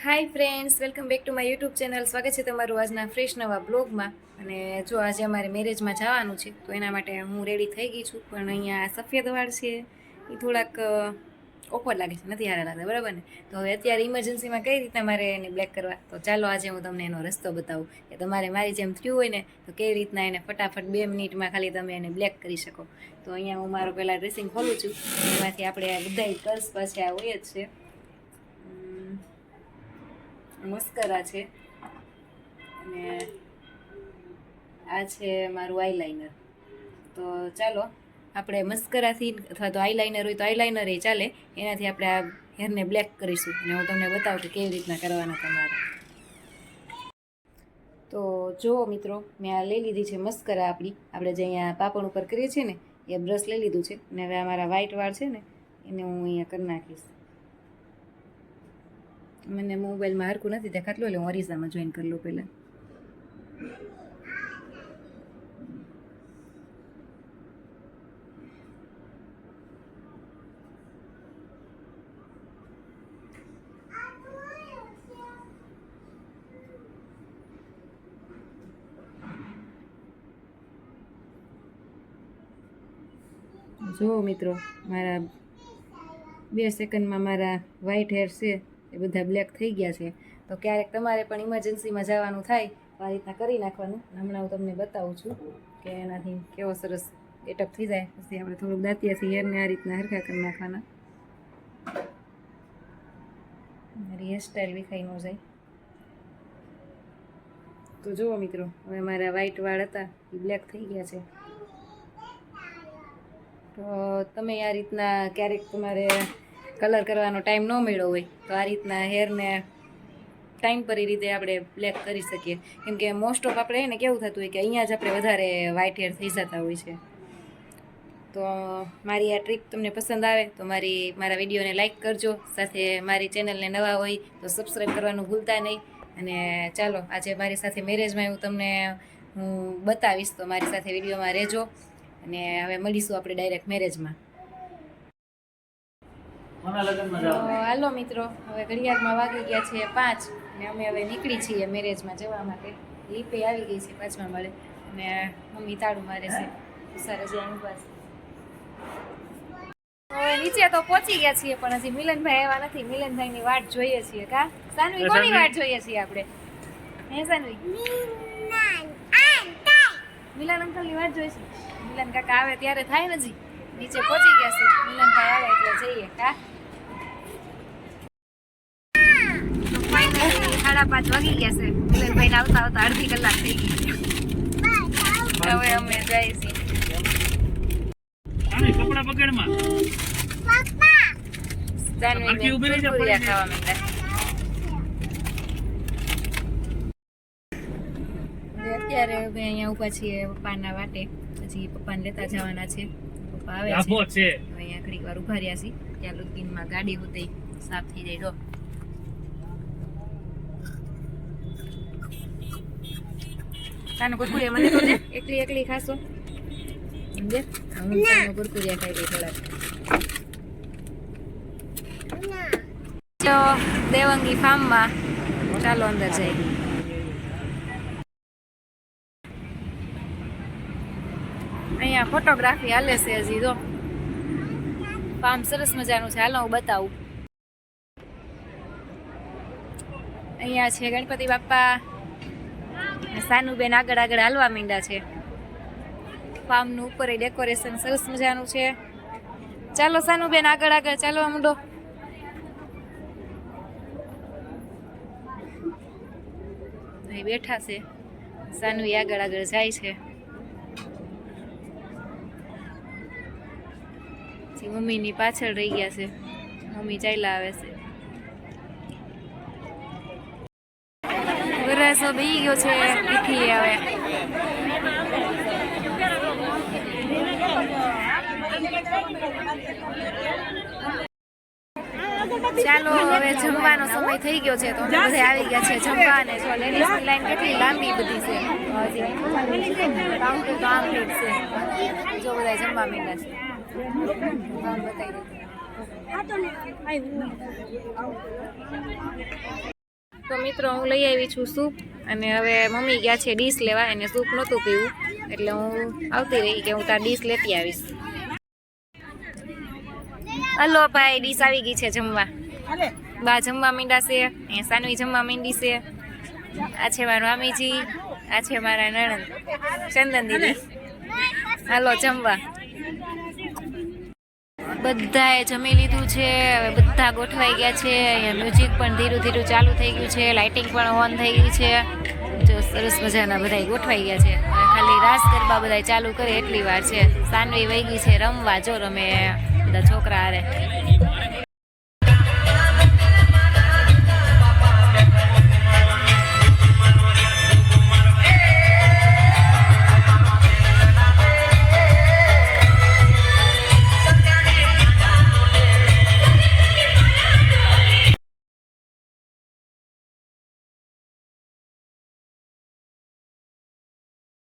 Hi friends, welcome back to my YouTube channel. સ્વાગત છે તમારું આજના ફ્રેશ નવા બ્લોગમાં. અને જો આજે અમારે મેરેજમાં જવાનું છે તો એના માટે હું રેડી થઈ ગઈ છું. પણ અહીંયા સફેદ વાળ છે એ થોડાક ઓકવર્ડ લાગે છે, નથી સારા લાગતા, બરાબર ને? તો હવે અત્યારે ઇમરજન્સીમાં કઈ રીતના મારે એને બ્લેક કરવા, તો ચાલો આજે હું તમને એનો રસ્તો બતાવું કે તમારે મારી જેમ થયું હોય ને તો કેવી રીતના એને ફટાફટ 2 મિનિટમાં ખાલી તમે એને બ્લેક કરી શકો. તો અહીંયા હું મારું પહેલાં ડ્રેસિંગ ખોલું છું. એમાંથી આપણે બધા કર્સ પાછા હોય જ છે. મસ્કરા છે અને આ છે મારું આઈલાઇનર. તો ચાલો આપણે મસ્કરાથી અથવા તો આઈલાઇનર હોય તો આઈલાઇનર એ ચાલે, એનાથી આપણે આ હેરને બ્લેક કરીશું અને હું તમને બતાવું કે કેવી રીતના કરવાના તમારે. તો જુઓ મિત્રો, મેં આ લઈ લીધી છે મસ્કરા આપણે જે અહીંયા પાપણ ઉપર કરીએ છીએ ને એ બ્રશ લઈ લીધું છે. અને હવે અમારા વ્હાઈટ વાળ છે ને એને હું અહીંયા કરી નાખીશ. મને મોબાઈલમાં હરખું નથી દેખાતું એટલે હું અરીસામાં જોઈન કરી લઉં પહેલાં. જુઓ મિત્રો, મારા 2 સેકન્ડમાં મારા વ્હાઈટ હેર છે એ બધા બ્લેક થઈ ગયા છે. તો ક્યારેક તમારે પણ ઇમરજન્સીમાં જવાનું થાય તો આ રીતના કરી નાખવાનું. હમણાં હું તમને બતાવું છું કે એનાથી કેવો સરસ એટઅપ થઈ જાય. પછી આપણે થોડુંક દાંતિયાથી હેરને આ રીતના હરખા કરી નાખવાના. મારી હેરસ્ટાઈલ વિખાઈ ન જાય. તો જુઓ મિત્રો, હવે મારા વ્હાઈટ વાળ હતા એ બ્લેક થઈ ગયા છે. તો તમે આ રીતના ક્યારેક તમારે કલર કરવાનો ટાઈમ ન મળ્યો હોય તો આ રીતના હેરને ટાઈમ પર એ રીતે આપણે બ્લેક કરી શકીએ. કેમ કે મોસ્ટ ઓફ આપણે એને કેવું થતું હોય કે અહીંયા જ આપણે વધારે વ્હાઈટ હેર થઈ જતા હોય છે. તો મારી આ ટ્રીક તમને પસંદ આવે તો મારા વિડીયોને લાઇક કરજો. સાથે મારી ચેનલને નવા હોય તો સબસ્ક્રાઈબ કરવાનું ભૂલતા નહીં. અને ચાલો આજે મારી સાથે મેરેજમાં હું બતાવીશ, તો મારી સાથે વિડીયોમાં રહેજો. અને હવે મળીશું આપણે ડાયરેક્ટ મેરેજમાં. હાલો મિત્રો, હવે ઘડિયાળમાં વાગી ગયા છે 5 અને અમે હવે નીકળી છીએ મેરેજમાં જવા માટે. લીપે આવી ગઈ છે 5મા માળે અને મમ્મી તાળું મારે છે. સારા જે એની પાસે હવે નીચે તો પહોંચી ગયા છીએ, પણ હજી મિલનભાઈ આવ્યા નથી. મિલનભાઈની વાટ જોઈએ છીએ. કા સાનવી, કોની વાટ જોઈએ છીએ આપણે? હે સાનવી? મિલન અંકલની વાટ જોઈએ છે. મિલન કાકા આવે ત્યારે થાય ને. હજી નીચે પહોંચી ગયા છે. મિલનભાઈ આવે એટલે જઈએ. કા 5:30 વાગી ગયા છે. મિલનભાઈને આવતા આવતા અડધી કલાક થઈ ગઈ છે. હવે અમે જઈએ છીએ. કપડા પકડમાં કુરકુરિયા ખાવા માંડ્યા. અત્યારે અમે અહીંયા ઊભા છીએ પપ્પાના વાટે. પછી પપ્પાને લેતા જવાના છે. પપ્પા આવે છે. અહીંયા ઘડીક વાર ઉભા રહ્યા છીએ. ત્યાં લુકીનમાં ગાડી ઉતરી સાફ થઈ જાય. જો તાનો કુરકુરિયા મને તો દે, એકલી ખાશો સમજે? હું તાનો કુરકુરિયા ખાઈ ગઈ થોડાક. દેવંગી ફાર્મમાં ચાલો અંદર જઈએ. અહીંયા ફોટોગ્રાફી હાલે છે હજી. જો ફાર્મ સરસ મજાનું છે. હાલો હું બતાવું. અહીંયા છે ગણપતિ બાપ્પા. સાનુબેન આગળ હાલવા માંડ્યા છે. ફાર્મનું ઉપર ડેકોરેશન સરસ મજાનું છે. ચાલો સાનુબેન આગળ ચાલવા માંડો. અહીં બેઠા છે. સાનવી આગળ જાય છે. મમ્મીની પાછળ રહી ગયા છે. મમ્મી ચાલ્યા આવે છે. વરસો બેસી ગયો છે. પીઠી આવે. ચાલો હવે જમવાનો સમય થઈ ગયો છે. તો અમે બધા આવી ગયા છે જમવા. અને જો લેડીઝની લાઈન કેટલી લાંબી બધી છે. કાઉન્ટર તો આમ છે. જો બધા જમવા માંડ્યા છે. બતાવી દઉં. તો મિત્રો હું લઈ આવી છું સૂપ અને હવે મમ્મી ગયા છે ડીશ લેવા, એને સૂપ નહોતું પીવું એટલે હું આવતી રહી કે હું તાર ડીશ લેતી આવીશ. હલો ભાઈ, ડીશ આવી ગઈ છે જમવા. બા જમવા માંડ્યા છે, અહીંયા સાનવી જમવા માંડી છે. આ છે મારા મામીજી, આ છે મારા નણંદ ચંદન દીદી. હાલો જમવા. બધાએ જમી લીધું છે, હવે બધા ગોઠવાઈ ગયા છે. અહીંયા મ્યુઝિક પણ ધીરું ધીરું ચાલુ થઈ ગયું છે, લાઇટિંગ પણ ઓન થઈ ગઈ છે. જો સરસ મજાના બધા ગોઠવાઈ ગયા છે. હવે ખાલી રાસ ગરબા બધા ચાલુ કરે એટલી વાર છે. સાનવી વહી ગઈ છે રમવા, જો રમે બધા છોકરા હારે.